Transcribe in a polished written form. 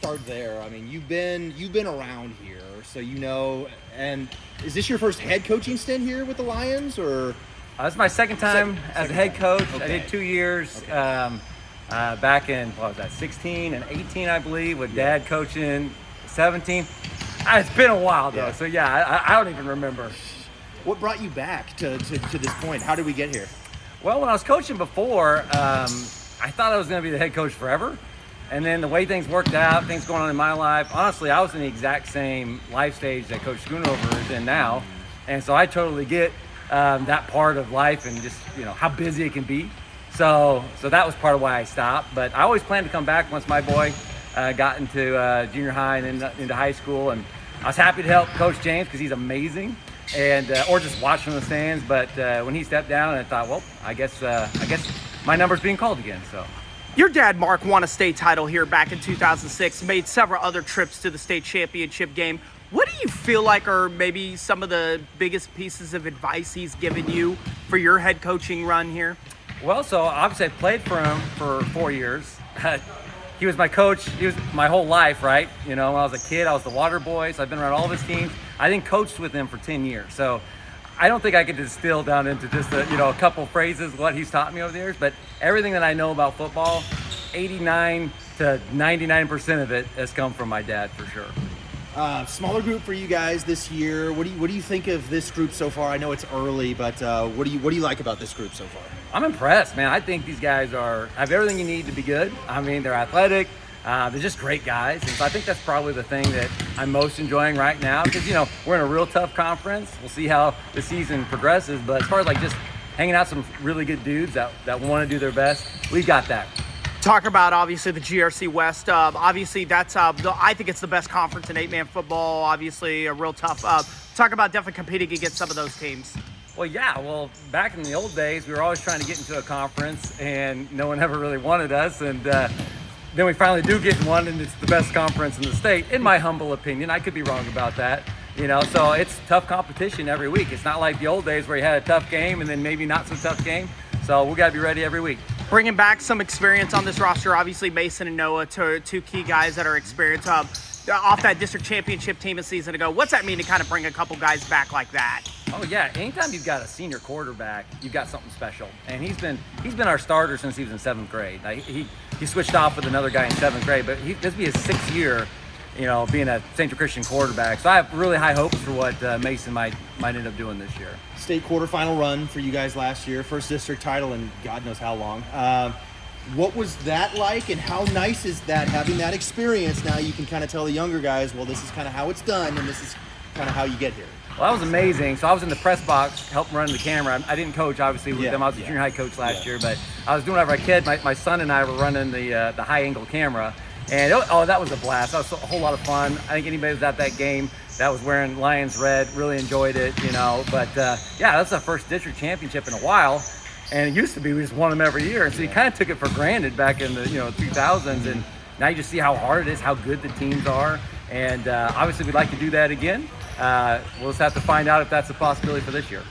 start there. I mean, you've been around here, so you know. And is this your first head coaching stint here with the Lions, or? This is my second time as a head coach. Okay. I did 2 years back in, 16 and 18, I believe, with Dad coaching 17. It's been a while, though, so I don't even remember. What brought you back to this point? How did we get here? Well, when I was coaching before, I thought I was going to be the head coach forever. And then the way things worked out, things going on in my life, honestly, I was in the exact same life stage that Coach Schoonover is in now. And so I totally get that part of life and just, how busy it can be. So that was part of why I stopped. But I always planned to come back once my boy got into junior high and into high school. And I was happy to help Coach James because he's amazing. And or just watch from the stands. But when he stepped down, I thought, well, I guess my number's being called again. So. Your dad, Mark, won a state title here back in 2006, made several other trips to the state championship game. What do you feel like are maybe some of the biggest pieces of advice he's given you for your head coaching run here? Well, so obviously I played for him for 4 years. He was my coach. He was my whole life, right? When I was a kid, I was the water boy, so I've been around all of his teams. I then coached with him for 10 years. So I don't think I could distill down into just a couple phrases what he's taught me over the years, but everything that I know about football, 89 to 99% of it has come from my dad for sure. Smaller group for you guys this year. What do you think of this group so far? I know it's early, but what do you like about this group so far? I'm impressed, man. I think these guys have everything you need to be good. I mean, they're athletic. They're just great guys. And so I think that's probably the thing that I'm most enjoying right now because, we're in a real tough conference. We'll see how the season progresses. But as far as just hanging out some really good dudes that want to do their best, we've got that. Talk about, obviously, the GRC West. Obviously, that's I think it's the best conference in 8-man football. Obviously, a real tough. Talk about definitely competing against some of those teams. Well, yeah. Well, back in the old days, we were always trying to get into a conference, and no one ever really wanted us. And then we finally do get in one, and it's the best conference in the state, in my humble opinion. I could be wrong about that. So it's tough competition every week. It's not like the old days where you had a tough game and then maybe not so tough game. So we got to be ready every week. Bringing back some experience on this roster, obviously Mason and Noah, two key guys that are experienced off that district championship team a season ago. What's that mean to kind of bring a couple guys back like that? Oh yeah, anytime you've got a senior quarterback, you've got something special. And he's been our starter since he was in 7th grade. He switched off with another guy in 7th grade, but this will be his 6th year, being a St. Joe Christian quarterback. So I have really high hopes for what Mason might end up doing this year. State quarterfinal run for you guys last year, first district title in God knows how long. What was that like, and how nice is that, having that experience? Now you can kind of tell the younger guys, well, this is kind of how it's done, and this is kind of how you get here. Well, that was amazing. So I was in the press box, helping run the camera. I didn't coach, obviously, with them. I was the junior high coach last year, but I was doing whatever I could. My son and I were running the high-angle camera, and that was a blast. That was a whole lot of fun. I think anybody who was at that game that was wearing Lions red really enjoyed it, But, that's the first district championship in a while, and it used to be we just won them every year. And so you kind of took it for granted back in the 2000s, and now you just see how hard it is, how good the teams are, and obviously we'd like to do that again. We'll just have to find out if that's a possibility for this year.